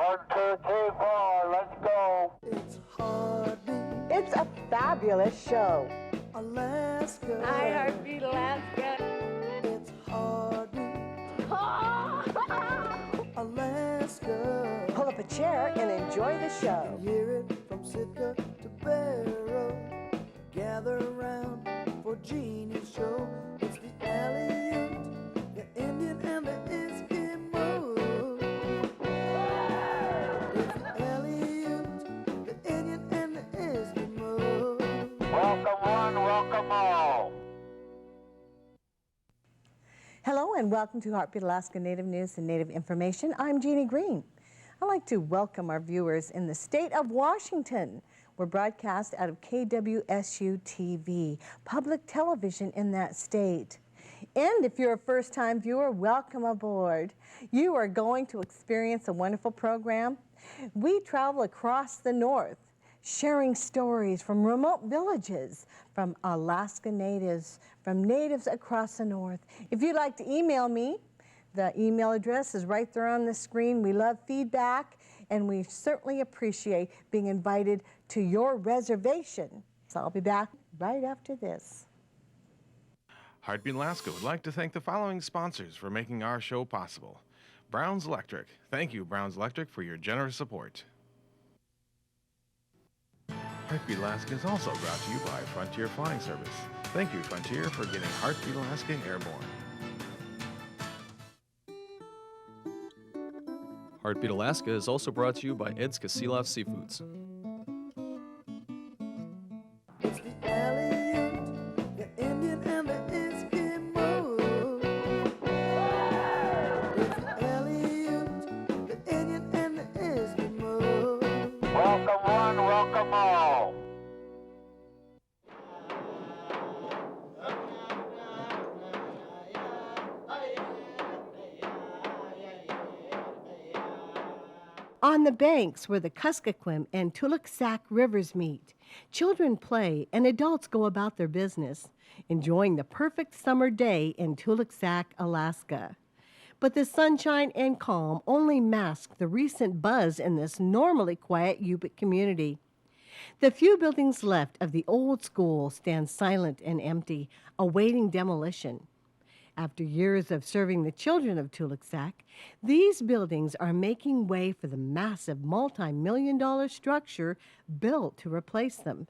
1, 2, 3, 4, let's go. It's Heartbeat It's a fabulous show. Alaska. Hi, Heartbeat Alaska. It's Heartbeat Alaska. Pull up a chair and enjoy the show. Hear it from Sitka to Barrow. Gather around for Jeannie's show. It's the Aleut, the Indian, and the Eskimo. It's the Aleut, the Indian, and the Eskimo. Welcome one, welcome all. Hello and welcome to Heartbeat Alaska Native News and Native Information. I'm Jeannie Green. I'd like to welcome our viewers in the state of Washington. We're broadcast out of KWSU-TV, public television in that state. And if you're a first-time viewer, welcome aboard. You are going to experience a wonderful program. We travel across the north, sharing stories from remote villages, from Alaska natives, from natives across the north. If you'd like to email me, the email address is right there on the screen. We love feedback, and we certainly appreciate being invited to your reservation. So I'll be back right after this. Heartbeat Alaska would like to thank the following sponsors for making our show possible. Brown's Electric. Thank you, Brown's Electric, for your generous support. Heartbeat Alaska is also brought to you by Frontier Flying Service. Thank you, Frontier, for getting Heartbeat Alaska airborne. Heartbeat Alaska is also brought to you by Ed's Kasilov Seafoods. It's the Aleut, the Indian, and the Eskimo. It's the Aleut, the Indian, and the Eskimo. Welcome one, welcome all. On the banks where the Kuskokwim and Tuluksak rivers meet, children play and adults go about their business, enjoying the perfect summer day in Tuluksak, Alaska. But the sunshine and calm only mask the recent buzz in this normally quiet Yuut community. The few buildings left of the old school stand silent and empty, awaiting demolition. After years of serving the children of Tuluksak, these buildings are making way for the massive multi-million-dollar structure built to replace them.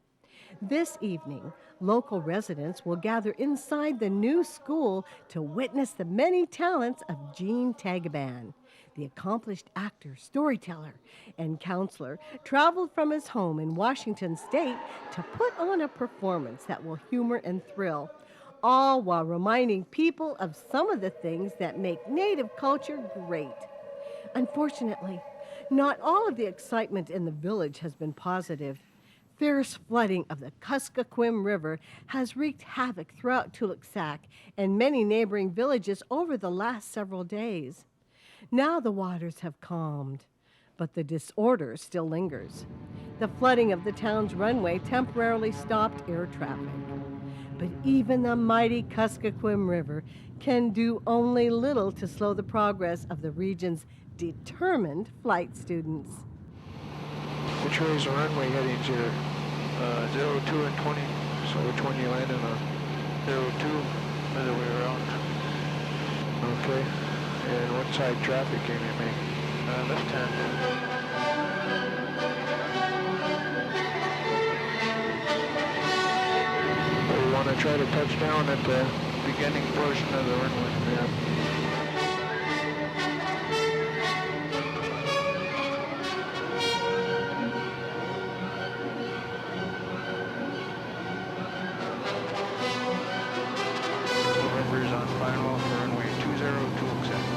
This evening, local residents will gather inside the new school to witness the many talents of Gene Tagaban. The accomplished actor, storyteller, and counselor traveled from his home in Washington State to put on a performance that will humor and thrill, all while reminding people of some of the things that make Native culture great. Unfortunately, not all of the excitement in the village has been positive. Fierce flooding of the Kuskokwim River has wreaked havoc throughout Tuluksak and many neighboring villages over the last several days. Now the waters have calmed, but the disorder still lingers. The flooding of the town's runway temporarily stopped air traffic. But even the mighty Kuskokwim River can do only little to slow the progress of the region's determined flight students. Which way is the runway heading to? 02 and 20. So which one you landing on? 02, other way around. Okay. And what side traffic can you make? Left hand. You want to try to touch down at the beginning portion of the runway. Yeah. November is on final for runway 202 exact.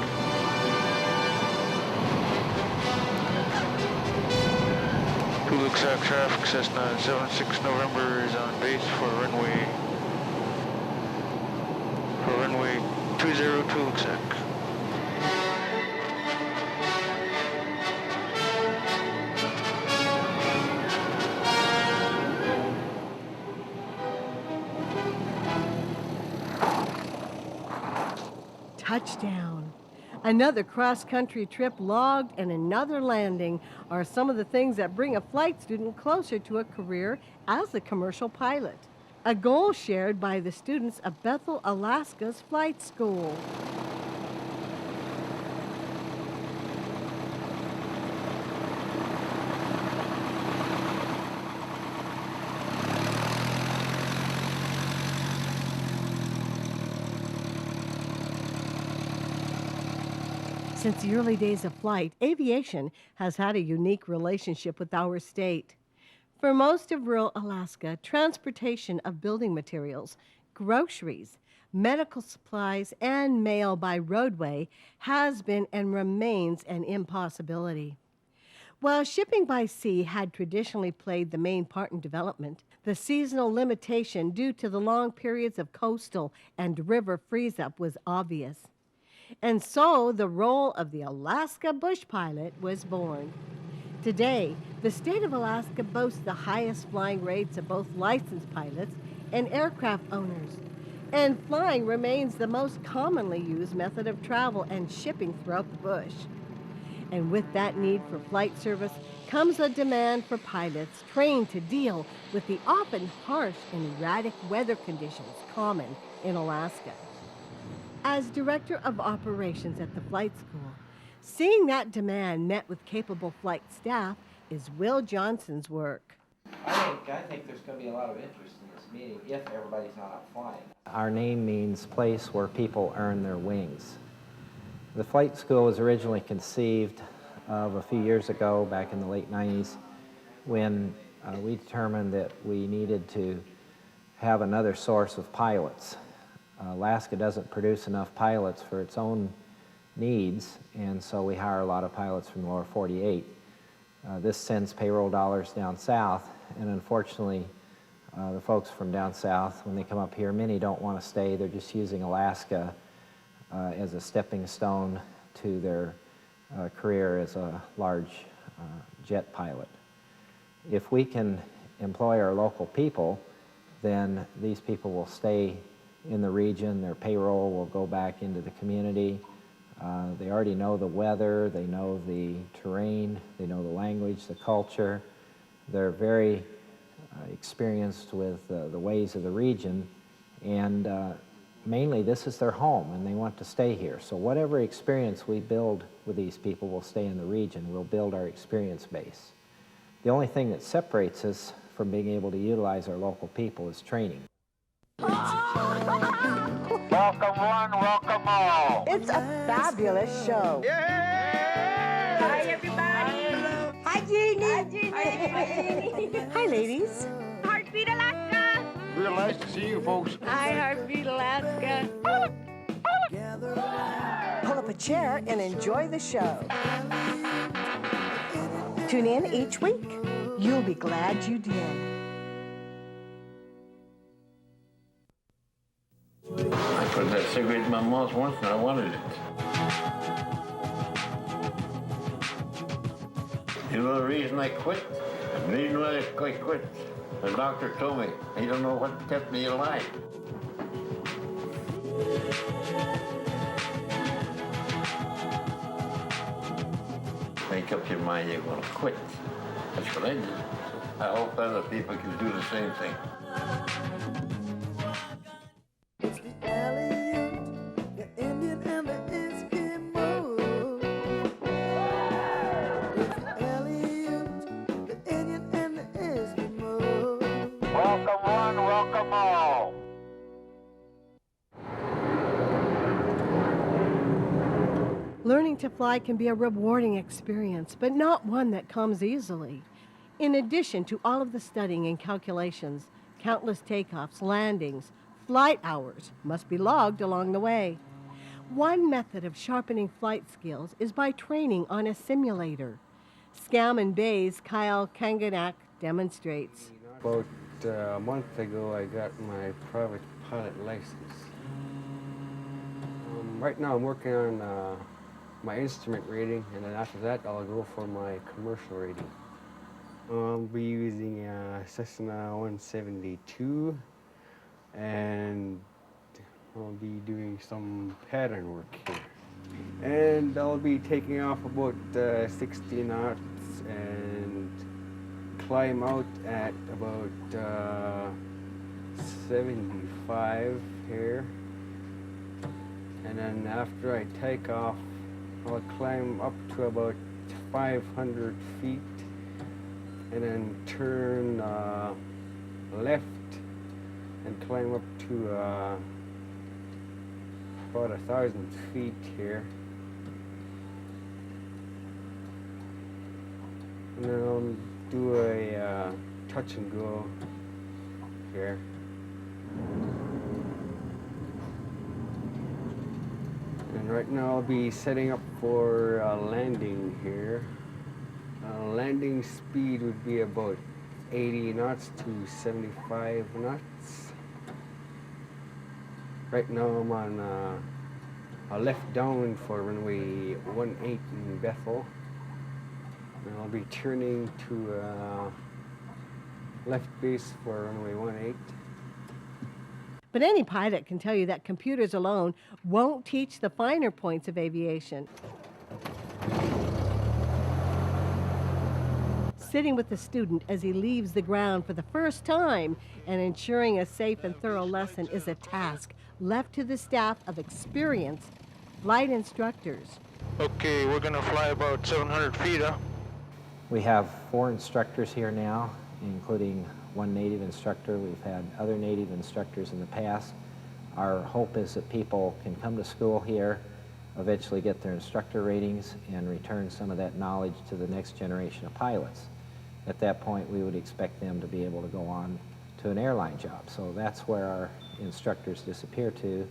Tuluksak traffic Cessna 76 November is on base for runway 202 Tuluksak. Touchdown. Another cross-country trip logged and another landing are some of the things that bring a flight student closer to a career as a commercial pilot. A goal shared by the students of Bethel, Alaska's flight school. Since the early days of flight, aviation has had a unique relationship with our state. For most of rural Alaska, transportation of building materials, groceries, medical supplies, and mail by roadway has been and remains an impossibility. While shipping by sea had traditionally played the main part in development, the seasonal limitation due to the long periods of coastal and river freeze-up was obvious. And so the role of the Alaska bush pilot was born. Today, the state of Alaska boasts the highest flying rates of both licensed pilots and aircraft owners. And flying remains the most commonly used method of travel and shipping throughout the bush. And with that need for flight service comes a demand for pilots trained to deal with the often harsh and erratic weather conditions common in Alaska. As Director of Operations at the flight school, seeing that demand met with capable flight staff is Will Johnson's work. I think there's going to be a lot of interest in this meeting if everybody's not out flying. Our name means place where people earn their wings. The flight school was originally conceived of a few years ago, back in the late 90s, when we determined that we needed to have another source of pilots. Alaska doesn't produce enough pilots for its own needs, and so we hire a lot of pilots from the lower 48. This sends payroll dollars down south, and unfortunately, the folks from down south, when they come up here, many don't want to stay. They're just using Alaska as a stepping stone to their career as a large jet pilot. If we can employ our local people, then these people will stay in the region. Their payroll will go back into the community. They already know the weather, they know the terrain, they know the language, the culture. They're very experienced with the ways of the region, and mainly this is their home and they want to stay here. So whatever experience we build with these people will stay in the region. We'll build our experience base. The only thing that separates us from being able to utilize our local people is training. Welcome one, welcome all. It's a fabulous show. Hi, everybody. Hi, Jeannie. Hi, Jeannie. Hi, ladies. Heartbeat Alaska. Real nice to see you folks. Hi, Heartbeat Alaska. Pull up a chair and enjoy the show. Tune in each week. You'll be glad you did. I put that cigarette in my mouth once and I wanted it. You know the reason I quit? The reason why I quit. The doctor told me he don't know what kept me alive. Make up your mind you're going to quit. That's what I did. I hope other people can do the same thing. It's the Aleut, the Indian and the Eskimo. It's the Aleut, the Indian and the Eskimo. Welcome one, welcome all. Learning to fly can be a rewarding experience, but not one that comes easily. In addition to all of the studying and calculations, countless takeoffs, landings, flight hours must be logged along the way. One method of sharpening flight skills is by training on a simulator. Scammon Bay's Kyle Kaganak demonstrates. About a month ago, I got my private pilot license. Right now, I'm working on my instrument rating, and then after that, I'll go for my commercial rating. I'll be using Cessna 172, and I'll be doing some pattern work here. And I'll be taking off about 60 knots and climb out at about 75 here. And then after I take off, I'll climb up to about 500 feet and then turn left and climb up to about 1,000 feet here. And then I'll do a touch and go here. And right now I'll be setting up for a landing here. Landing speed would be about 80 knots to 75 knots. Right now I'm on a left down for runway 18 in Bethel. And I'll be turning to left base for runway 18. But any pilot can tell you that computers alone won't teach the finer points of aviation. Sitting with the student as he leaves the ground for the first time and ensuring a safe and thorough lesson is a task left to the staff of experienced flight instructors. Okay, we're gonna fly about 700 feet, huh? We have 4 instructors here now, including 1 native instructor. We've had other native instructors in the past. Our hope is that people can come to school here, eventually get their instructor ratings, and return some of that knowledge to the next generation of pilots. At that point, we would expect them to be able to go on to an airline job. So that's where our instructors disappear to,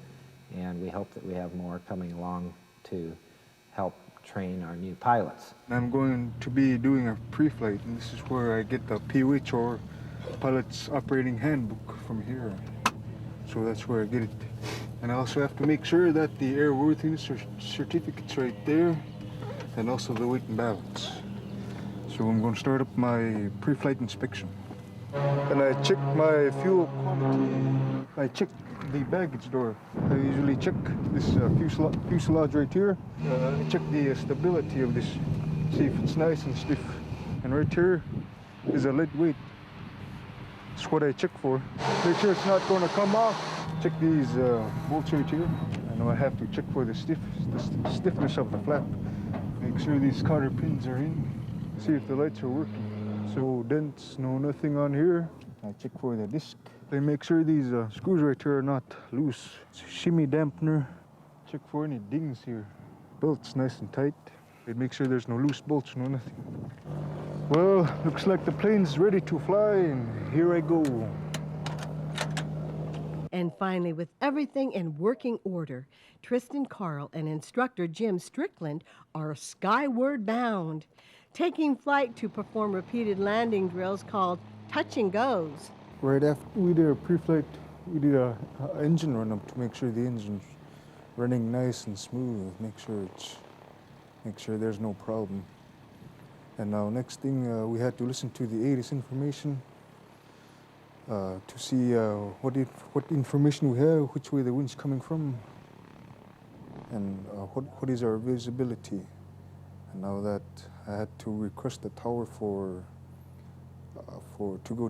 and we hope that we have more coming along to help train our new pilots. I'm going to be doing a pre-flight, and this is where I get the POH, or Pilot's Operating Handbook, from here. So that's where I get it. And I also have to make sure that the airworthiness certificate's right there, and also the weight and balance. So I'm going to start up my pre-flight inspection. And I check my fuel quantity. I check the baggage door. I usually check this fuselage right here. I check the stability of this, see if it's nice and stiff. And right here is a lead weight. That's what I check for. Make sure it's not going to come off. Check these bolts right here. I know I have to check for the stiffness of the flap. Make sure these cotter pins are in. See if the lights are working. So dents, no nothing on here. I check for the disc. I make sure these screws right here are not loose. Shimmy dampener. Check for any dings here. Belt's nice and tight. I make sure there's no loose bolts, no nothing. Well, looks like the plane's ready to fly, and here I go. And finally, with everything in working order, Tristan Carl and instructor Jim Strickland are skyward bound, taking flight to perform repeated landing drills called touch and goes. Right after we did a pre-flight, we did a engine run-up to make sure the engine's running nice and smooth. Make sure there's no problem. And now next thing, we had to listen to the ATIS information to see what information we have, which way the wind's coming from, and what is our visibility. And now that I had to request the tower to go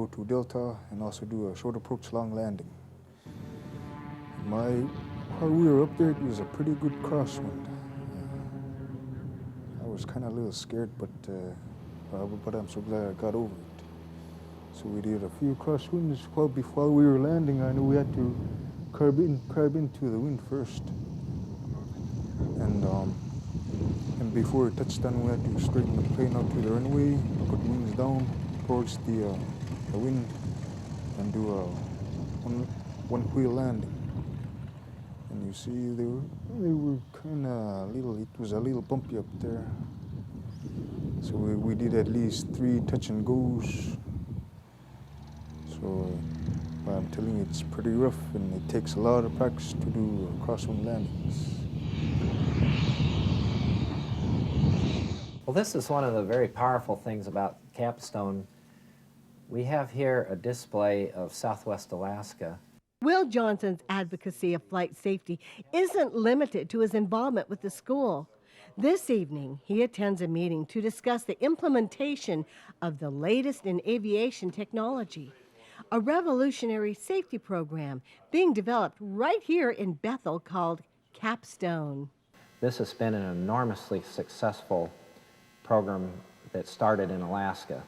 to Delta and also do a short approach long landing. While we were up there, it was a pretty good crosswind. I was kind of a little scared, but I'm so glad I got over it. So we did a few crosswinds. While we were landing, I knew we had to curb into the wind first. And before it touched down, we had to straighten the plane out to the runway, put wings down towards the wind, and do a one-wheel landing. And you see, they were kind of little. It was a little bumpy up there. So we did at least 3 touch and goes. So I'm telling you, it's pretty rough, and it takes a lot of practice to do crosswind landings. Well, this is one of the very powerful things about Capstone. We have here a display of Southwest Alaska. Will Johnson's advocacy of flight safety isn't limited to his involvement with the school. This evening, he attends a meeting to discuss the implementation of the latest in aviation technology, a revolutionary safety program being developed right here in Bethel called Capstone. This has been an enormously successful program that started in Alaska.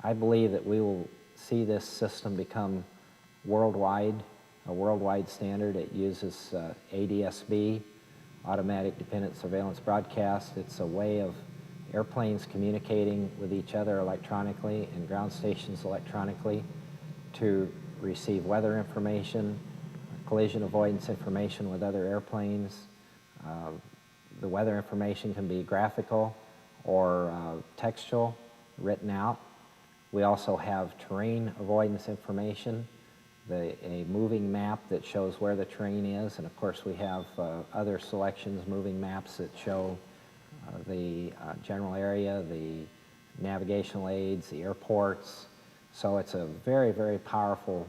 I believe that we will see this system become worldwide, a worldwide standard. It uses ADS-B, Automatic Dependent Surveillance Broadcast. It's a way of airplanes communicating with each other electronically and ground stations electronically to receive weather information, collision avoidance information with other airplanes. The weather information can be graphical or textual, written out. We also have terrain avoidance information, a moving map that shows where the terrain is, and of course we have other selections, moving maps that show the general area, the navigational aids, the airports. So it's a very, very powerful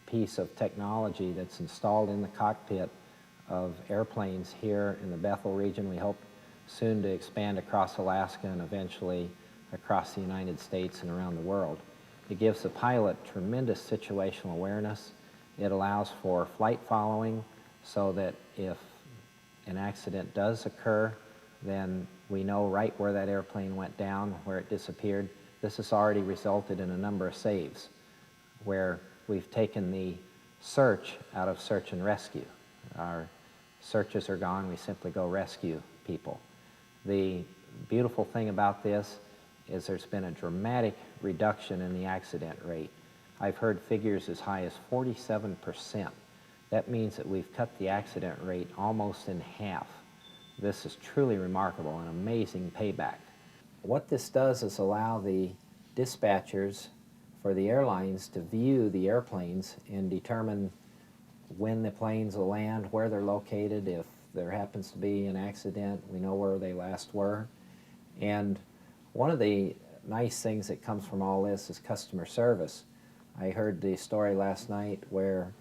piece of technology that's installed in the cockpit of airplanes here in the Bethel region. We hope soon to expand across Alaska and eventually across the United States and around the world. It gives the pilot tremendous situational awareness. It allows for flight following so that if an accident does occur, then we know right where that airplane went down, where it disappeared. This has already resulted in a number of saves where we've taken the search out of search and rescue. Our searches are gone, we simply go rescue people. The beautiful thing about this is there's been a dramatic reduction in the accident rate. I've heard figures as high as 47%. That means that we've cut the accident rate almost in half. This is truly remarkable, an amazing payback. What this does is allow the dispatchers for the airlines to view the airplanes and determine when the planes will land, where they're located. If there happens to be an accident, we know where they last were. And one of the nice things that comes from all this is customer service. I heard the story last night where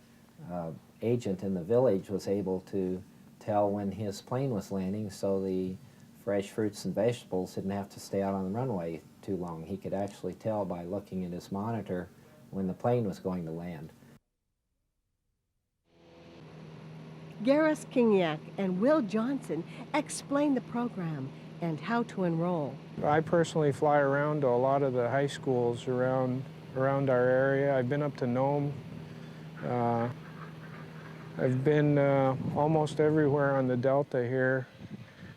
an agent in the village was able to tell when his plane was landing, so the fresh fruits and vegetables didn't have to stay out on the runway too long. He could actually tell by looking at his monitor when the plane was going to land. Garris Kingiak and Will Johnson explain the program and how to enroll. I personally fly around to a lot of the high schools around our area. I've been up to Nome. I've been almost everywhere on the Delta here,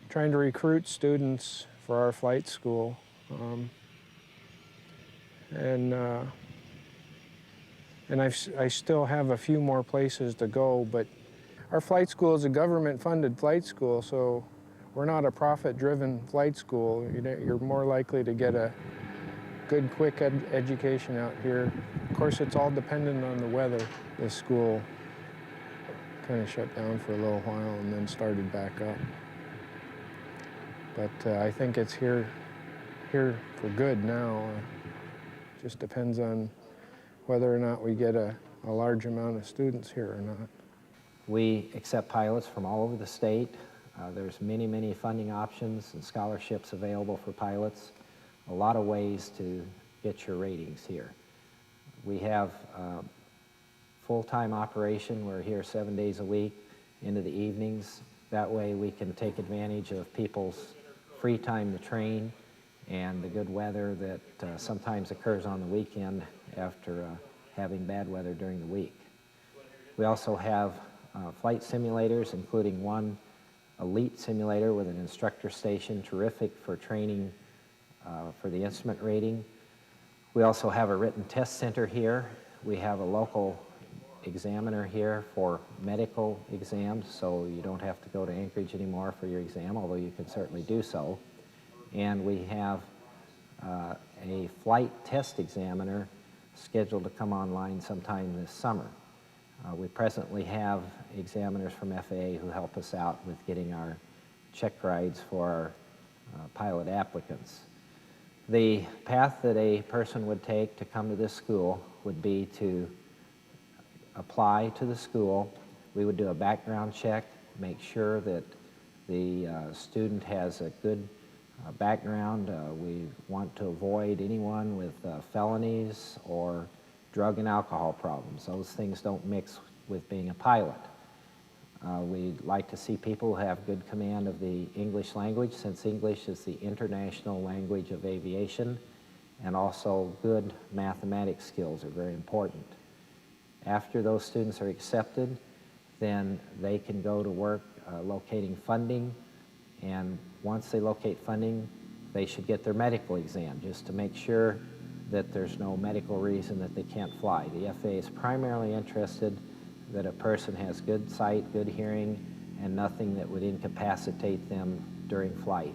trying to recruit students for our flight school. And I still have a few more places to go, but our flight school is a government-funded flight school, so we're not a profit-driven flight school. You're more likely to get a good, quick education out here. Of course, it's all dependent on the weather. This school kind of shut down for a little while and then started back up. But I think it's here for good now. Just depends on whether or not we get a large amount of students here or not. We accept pilots from all over the state. There's many, many funding options and scholarships available for pilots. A lot of ways to get your ratings here. We have full-time operation. We're here 7 days a week into the evenings. That way we can take advantage of people's free time to train and the good weather that sometimes occurs on the weekend after having bad weather during the week. We also have flight simulators, including one elite simulator with an instructor station, terrific for training for the instrument rating. We also have a written test center here. We have a local examiner here for medical exams, so you don't have to go to Anchorage anymore for your exam, although you can certainly do so. And we have a flight test examiner scheduled to come online sometime this summer. We presently have examiners from FAA who help us out with getting our check rides for our pilot applicants. The path that a person would take to come to this school would be to apply to the school, we would do a background check, make sure that the student has a good background. We want to avoid anyone with felonies or drug and alcohol problems. Those things don't mix with being a pilot. We'd like to see people who have good command of the English language, since English is the international language of aviation, and also good mathematics skills are very important. After those students are accepted, then they can go to work locating funding, and once they locate funding, they should get their medical exam just to make sure that there's no medical reason that they can't fly. The FAA is primarily interested that a person has good sight, good hearing, and nothing that would incapacitate them during flight.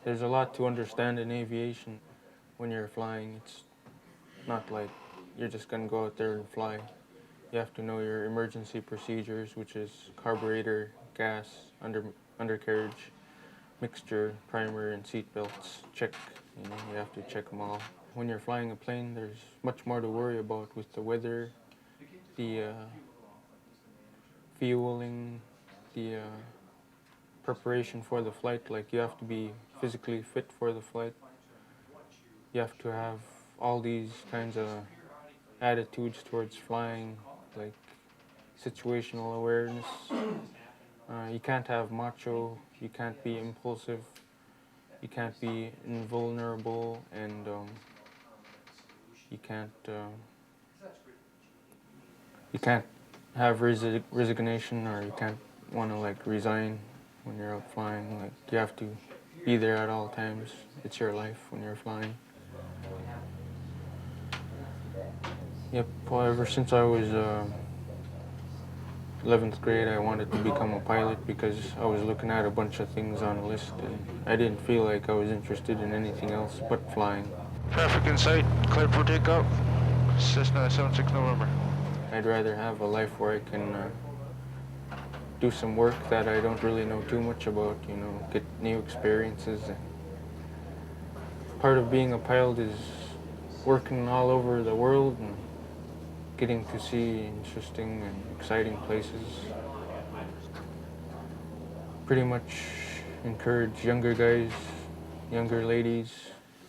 There's a lot to understand in aviation. When you're flying, it's not like you're just going to go out there and fly. You have to know your emergency procedures, which is carburetor, gas, undercarriage, mixture, primer, and seat belts. Check, you have to check them all. When you're flying a plane, there's much more to worry about with the weather, the fueling, the preparation for the flight. Like, you have to be physically fit for the flight. You have to have all these kinds of attitudes towards flying, like situational awareness. You can't have macho, you can't be impulsive, you can't be invulnerable, and you can't have resignation, or you can't want to like resign when you're out flying. Like, you have to be there at all times. It's your life when you're flying. Yep, well, ever since I was 11th grade, I wanted to become a pilot because I was looking at a bunch of things on a list, and I didn't feel like I was interested in anything else but flying. Traffic in sight, clear for takeoff. Cessna 76 November. I'd rather have a life where I can do some work that I don't really know too much about, get new experiences. Part of being a pilot is working all over the world and getting to see interesting and exciting places. Pretty much encourage younger guys, younger ladies,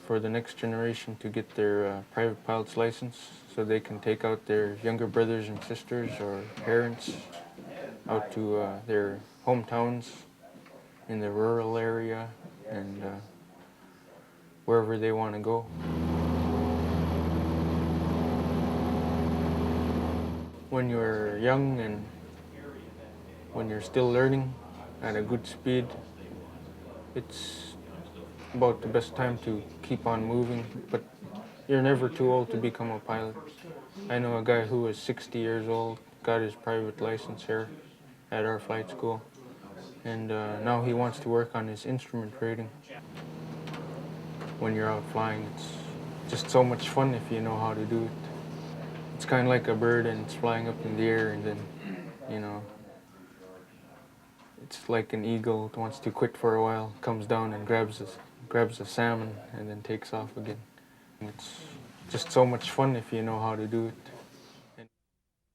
for the next generation to get their private pilot's license so they can take out their younger brothers and sisters or parents out to their hometowns in the rural area and wherever they want to go. When you're young and when you're still learning at a good speed, it's about the best time to keep on moving, but you're never too old to become a pilot. I know a guy who was 60 years old, got his private license here at our flight school, and now he wants to work on his instrument rating. When you're out flying, it's just so much fun if you know how to do it. It's kind of like a bird and it's flying up in the air, and then, it's like an eagle that wants to quit for a while, comes down and grabs a salmon and then takes off again. And it's just so much fun if you know how to do it.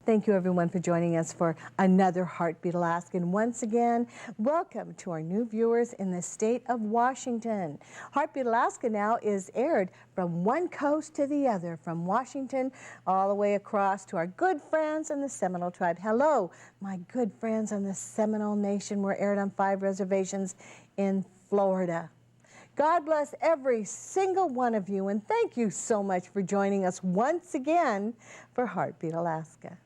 Thank you, everyone, for joining us for another Heartbeat Alaska. And once again, welcome to our new viewers in the state of Washington. Heartbeat Alaska now is aired from one coast to the other, from Washington all the way across to our good friends in the Seminole tribe. Hello, my good friends in the Seminole Nation. We're aired on 5 reservations in Florida. God bless every single one of you, and thank you so much for joining us once again for Heartbeat Alaska.